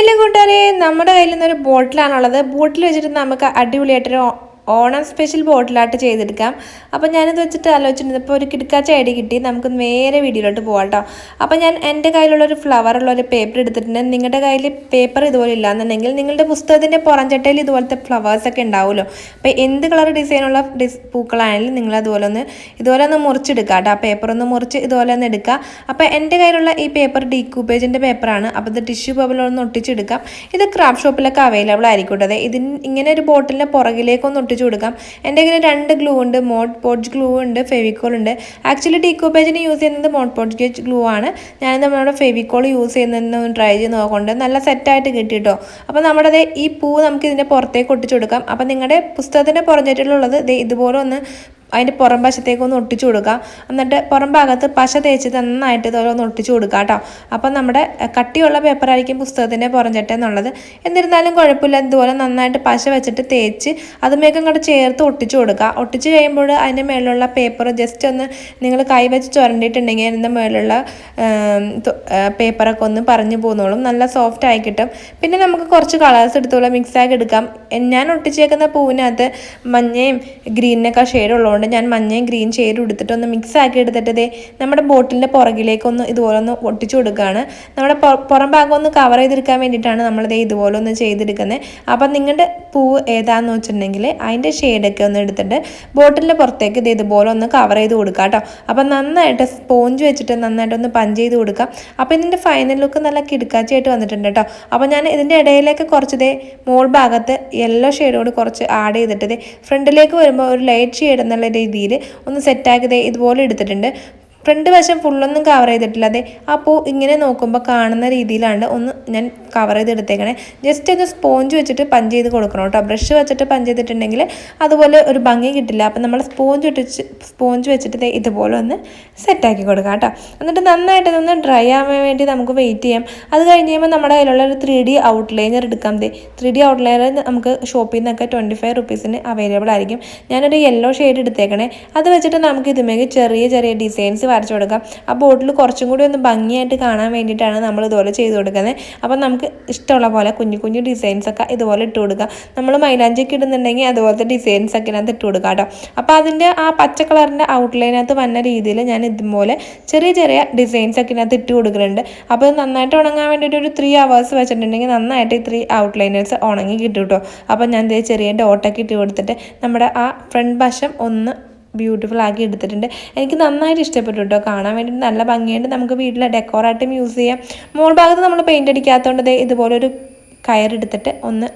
Hello കൂട്ടുകാരെ, നമ്മുടെ കയ്യിൽ നിന്നൊരു ബോട്ടിലാണുള്ളത്. ബോട്ടിൽ വെച്ചിട്ട് നമുക്ക് അടിപൊളിയായിട്ടൊരു ഓണം സ്പെഷ്യൽ ബോട്ടിലായിട്ട് ചെയ്തെടുക്കാം. അപ്പോൾ ഞാനിത് വെച്ചിട്ട് ആലോചിച്ചിരുന്നപ്പോൾ ഒരു കിടക്കാച്ച ഐഡിയ കിട്ടി. നമുക്ക് നേരെ വീഡിയോയിലോട്ട് പോകാം കേട്ടോ. അപ്പോൾ ഞാൻ എൻ്റെ കയ്യിലുള്ളൊരു ഫ്ലവറുള്ളൊരു പേപ്പർ എടുത്തിട്ടുണ്ട്. നിങ്ങളുടെ കയ്യിൽ പേപ്പർ ഇതുപോലെ ഇല്ലാന്നുണ്ടെങ്കിൽ നിങ്ങളുടെ പുസ്തകത്തിൻ്റെ പുറംചട്ടയിൽ ഇതുപോലത്തെ ഫ്ലവേഴ്സൊക്കെ ഉണ്ടാവുമല്ലോ. അപ്പോൾ എന്ത് കളർ ഡിസൈനുള്ള പൂക്കളാണെങ്കിലും നിങ്ങൾ ഇതുപോലെ ഒന്ന് മുറിച്ചെടുക്കുക കേട്ടോ. ആ പേപ്പർ ഒന്ന് മുറിച്ച് ഇതുപോലെ ഒന്ന് എടുക്കുക. അപ്പോൾ എൻ്റെ കയ്യിലുള്ള ഈ പേപ്പർ ഡീക്കൂപ്പേജിൻ്റെ പേപ്പറാണ്. അപ്പോൾ ഇത് ടിഷ്യൂ പേപ്പറിലൊന്ന് ഒട്ടിച്ചെടുക്കാം. ഇത് ക്രാഫ്റ്റ് ഷോപ്പിലൊക്കെ അവൈലബിൾ ആയിരിക്കും. അതെ, ഇങ്ങനെ ഒരു ബോട്ടിലിൻ്റെ പുറകിലേക്കൊന്ന് ഒട്ടിച്ച് കൊടുക്കാം. എൻ്റെ കയ്യിൽ 2 ഗ്ലൂ ഉണ്ട്, മോഡ് പോഡ്ജ് ഗ്ലൂ ഉണ്ട്, ഫെവിക്കോൾ ഉണ്ട്. ആക്ച്വലി ഡീക്കൂപ്പേജിന് യൂസ് ചെയ്യുന്നത് മോഡ് പോഡ്ജ് ഗ്ലൂ ആണ്. ഞാൻ നമ്മുടെ ഫെവിക്കോൾ യൂസ് ചെയ്യുന്നതെന്ന് ട്രൈ ചെയ്ത് നോക്കുന്നുണ്ട്. നല്ല സെറ്റായിട്ട് കിട്ടിയിട്ടോ. അപ്പോൾ നമ്മുടെ ഈ പൂ നമുക്ക് ഇതിൻ്റെ പുറത്തേക്ക് ഒട്ടിച്ചു കൊടുക്കാം. അപ്പോൾ നിങ്ങളുടെ പുസ്തകത്തിൻ്റെ പുറംചട്ടയിലുള്ളത് ഇതുപോലെ ഒന്ന് അതിൻ്റെ പുറം വശത്തേക്കൊന്ന് ഒട്ടിച്ചു കൊടുക്കുക. എന്നിട്ട് പുറം ഭാഗത്ത് പശ തേച്ച് നന്നായിട്ട് ഇതുപോലെ ഒന്ന് ഒട്ടിച്ചു കൊടുക്കുക കേട്ടോ. അപ്പം നമ്മുടെ കട്ടിയുള്ള പേപ്പറായിരിക്കും പുസ്തകത്തിൻ്റെ പുറംചട്ട എന്നുള്ളത്. എന്നിരുന്നാലും കുഴപ്പമില്ല, ഇതുപോലെ നന്നായിട്ട് പശ വെച്ചിട്ട് തേച്ച് അതുമേക്കും കൂടെ ചേർത്ത് ഒട്ടിച്ചു കൊടുക്കുക. ഒട്ടിച്ച് കഴിയുമ്പോൾ അതിൻ്റെ മേലുള്ള പേപ്പർ ജസ്റ്റ് ഒന്ന് നിങ്ങൾ കൈ വെച്ച് ചുരണ്ടിയിട്ടുണ്ടെങ്കിൽ അതിൻ്റെ മേലുള്ള പേപ്പറൊക്കെ ഒന്ന് പറഞ്ഞു പോകുന്നോളും. നല്ല സോഫ്റ്റ് ആയി കിട്ടും. പിന്നെ നമുക്ക് കുറച്ച് കളേഴ്സ് എടുത്തോളം മിക്സാക്കി എടുക്കാം. ഞാൻ ഒട്ടിച്ചേക്കുന്ന പൂവിനകത്ത് മഞ്ഞയും ഗ്രീനൊക്കെ ഷെയ്ഡുള്ളതുകൊണ്ട് ഞാൻ മഞ്ഞയും ഗ്രീൻ ഷെയ്ഡ് എടുത്തിട്ട് ഒന്ന് മിക്സ് ആക്കി എടുത്തിട്ട് നമ്മുടെ ബോട്ടിലിൻ്റെ പുറകിലേക്കൊന്ന് ഇതുപോലെ ഒന്ന് ഒട്ടിച്ചു കൊടുക്കുകയാണ്. നമ്മുടെ പുറം ഭാഗം ഒന്ന് കവർ ചെയ്തെടുക്കാൻ വേണ്ടിയിട്ടാണ് നമ്മളിത് ഇതുപോലെ ഒന്ന് ചെയ്തെടുക്കുന്നത്. അപ്പം നിങ്ങളുടെ പൂവ് ഏതാണെന്ന് വെച്ചിട്ടുണ്ടെങ്കിൽ അതിൻ്റെ ഷെയ്ഡൊക്കെ ഒന്ന് എടുത്തിട്ട് ബോട്ടിലിൻ്റെ പുറത്തേക്ക് ഇതുപോലെ ഒന്ന് കവർ ചെയ്ത് കൊടുക്കുക കേട്ടോ. അപ്പം നന്നായിട്ട് സ്പോഞ്ച് വെച്ചിട്ട് നന്നായിട്ടൊന്ന് പഞ്ച് ചെയ്ത് കൊടുക്കാം. അപ്പോൾ ഇതിൻ്റെ ഫൈനൽ ലുക്ക് നല്ല കിടക്കാച്ചയായിട്ട് വന്നിട്ടുണ്ട് കേട്ടോ. അപ്പോൾ ഞാൻ ഇതിൻ്റെ ഇടയിലേക്ക് കുറച്ച് മോൾ ഭാഗത്ത് യെല്ലോ ഷെയ്ഡോട് കുറച്ച് ആഡ് ചെയ്തിട്ട് ഫ്രണ്ടിലേക്ക് വരുമ്പോൾ ഒരു ലൈറ്റ് ഷെയ്ഡ് എന്നുള്ള രീതിയിൽ ഒന്ന് സെറ്റാക്കി ഇതുപോലെ എടുത്തിട്ടുണ്ട്. ഫ്രണ്ട് വശം ഫുള്ളൊന്നും കവർ ചെയ്തിട്ടില്ല. അതെ, അപ്പോൾ ഇങ്ങനെ നോക്കുമ്പോൾ കാണുന്ന രീതിയിലാണ് ഒന്ന് ഞാൻ കവർ ചെയ്തെടുത്തേക്കണേ. ജസ്റ്റ് ഒന്ന് സ്പോഞ്ച് വെച്ചിട്ട് പഞ്ച് ചെയ്ത് കൊടുക്കണം കേട്ടോ. ബ്രഷ് വെച്ചിട്ട് പഞ്ച് ചെയ്തിട്ടുണ്ടെങ്കിൽ അതുപോലെ ഒരു ഭംഗി കിട്ടില്ല. അപ്പം നമ്മൾ സ്പോഞ്ച് വെച്ചിട്ട് ഇതുപോലെ ഒന്ന് സെറ്റാക്കി കൊടുക്കാം കേട്ടോ. എന്നിട്ട് നന്നായിട്ട് ഇതൊന്ന് ഡ്രൈ ആവാൻ വേണ്ടി നമുക്ക് വെയിറ്റ് ചെയ്യാം. അത് കഴിഞ്ഞ് കഴിയുമ്പോൾ നമ്മുടെ കയ്യിലുള്ള ഒരു 3D ഔട്ട്ലൈനർ എടുക്കാം. 3D ഔട്ട്ലൈനർ നമുക്ക് ഷോപ്പിൽ നിന്നൊക്കെ 25 റുപ്പീസിന് അവൈലബിൾ ആയിരിക്കും. ഞാനൊരു യെല്ലോ ഷെയ്ഡ് എടുത്തേക്കണേ. അത് വെച്ചിട്ട് നമുക്ക് ഇതുമേൽ ചെറിയ ചെറിയ ഡിസൈൻസ് വരച്ചു കൊടുക്കാം. ആ ബോട്ടിൽ കുറച്ചും കൂടി ഒന്ന് ഭംഗിയായിട്ട് കാണാൻ വേണ്ടിയിട്ടാണ് നമ്മൾ ഇതുപോലെ ചെയ്ത് കൊടുക്കുന്നത്. അപ്പം നമുക്ക് ഇഷ്ടമുള്ള പോലെ കുഞ്ഞു കുഞ്ഞു ഡിസൈൻസൊക്കെ ഇതുപോലെ ഇട്ട് കൊടുക്കാം. നമ്മൾ മൈലാഞ്ചിക്ക് ഇടുന്നുണ്ടെങ്കിൽ അതുപോലത്തെ ഡിസൈൻസൊക്കെ ഇതിനകത്ത് ഇട്ട് കൊടുക്കാം കേട്ടോ. അപ്പോൾ അതിൻ്റെ ആ പച്ച കളറിൻ്റെ ഔട്ട്ലൈനകത്ത് വന്ന രീതിയിൽ ഞാൻ ഇതുപോലെ ചെറിയ ചെറിയ ഡിസൈൻസൊക്കെ ഇതിനകത്ത് ഇട്ട് കൊടുക്കുന്നുണ്ട്. അപ്പോൾ നന്നായിട്ട് ഉണങ്ങാൻ വേണ്ടിയിട്ട് ഒരു 3 hours വെച്ചിട്ടുണ്ടെങ്കിൽ നന്നായിട്ട് ഈ 3 ഔട്ട്ലൈനേഴ്സ് ഉണങ്ങി കിട്ടും കേട്ടോ. അപ്പോൾ ഞാൻ ചെറിയ ഡോട്ടൊക്കെ ഇട്ട് കൊടുത്തിട്ട് നമ്മുടെ ആ ഫ്രണ്ട് വശം ഒന്ന് ബ്യൂട്ടിഫുൾ ആക്കി എടുത്തിട്ടുണ്ട്. എനിക്ക് നന്നായിട്ട് ഇഷ്ടപ്പെട്ടു കേട്ടോ. കാണാൻ വേണ്ടിയിട്ട് നല്ല ഭംഗിയുണ്ട്. നമുക്ക് വീട്ടിലെ ഡെക്കോറായിട്ടും യൂസ് ചെയ്യാം. മോൾ ഭാഗത്ത് നമ്മൾ പെയിൻ്റ് അടിക്കാത്തതുകൊണ്ട് ഇതുപോലൊരു കയറെടുത്തിട്ട് ഒന്ന്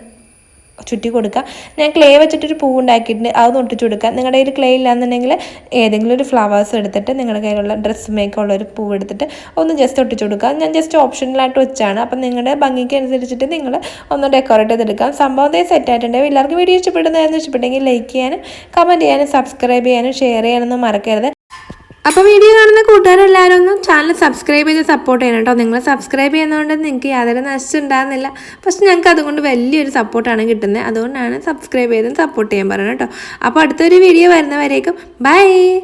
ചുറ്റി കൊടുക്കുക. ഞാൻ ക്ലേ വെച്ചിട്ടൊരു പൂ ഉണ്ടാക്കിയിട്ടുണ്ട്, അതൊന്ന് ഒട്ടിച്ചു കൊടുക്കുക. നിങ്ങളുടെ കയ്യിൽ ക്ലേ ഇല്ലാന്നുണ്ടെങ്കിൽ ഏതെങ്കിലും ഒരു ഫ്ലവേഴ്സ് എടുത്തിട്ട് നിങ്ങളുടെ കയ്യിലുള്ള ഡ്രസ്സ് മേക്കുള്ളൊരു പൂ എടുത്തിട്ട് ഒന്ന് ജസ്റ്റ് ഒട്ടിച്ചു കൊടുക്കുക. ഞാൻ ജസ്റ്റ് ഓപ്ഷനിലായിട്ട് വെച്ചാണ്. അപ്പം നിങ്ങളുടെ ഭംഗിക്ക് അനുസരിച്ചിട്ട് നിങ്ങൾ ഒന്ന് ഡെക്കോറേറ്റ് ചെയ്തെടുക്കാം. സംഭവം സെറ്റായിട്ടുണ്ട്. എല്ലാവർക്കും വീഡിയോ ഇഷ്ടപ്പെട്ടെങ്കിൽ ലൈക്ക് ചെയ്യാനും കമൻറ്റ് ചെയ്യാനും സബ്സ്ക്രൈബ് ചെയ്യാനും ഷെയർ ചെയ്യാനൊന്നും മറക്കരുത്. അപ്പോൾ വീഡിയോ കാണുന്ന കൂട്ടുകാരെല്ലാവരും ഒന്ന് ചാനൽ സബ്സ്ക്രൈബ് ചെയ്ത് സപ്പോർട്ട് ചെയ്യണം കേട്ടോ. നിങ്ങൾ സബ്സ്ക്രൈബ് ചെയ്യുന്നതുകൊണ്ട് നിങ്ങൾക്ക് യാതൊരു നഷ്ടം ഉണ്ടാകുന്നില്ല. പക്ഷെ ഞങ്ങൾക്ക് അതുകൊണ്ട് വലിയൊരു സപ്പോർട്ടാണ് കിട്ടുന്നത്. അതുകൊണ്ടാണ് സബ്സ്ക്രൈബ് ചെയ്തും സപ്പോർട്ട് ചെയ്യാൻ പറയുന്നത് കേട്ടോ. അപ്പോൾ അടുത്തൊരു വീഡിയോ വരുന്നവരേക്കും ബൈ.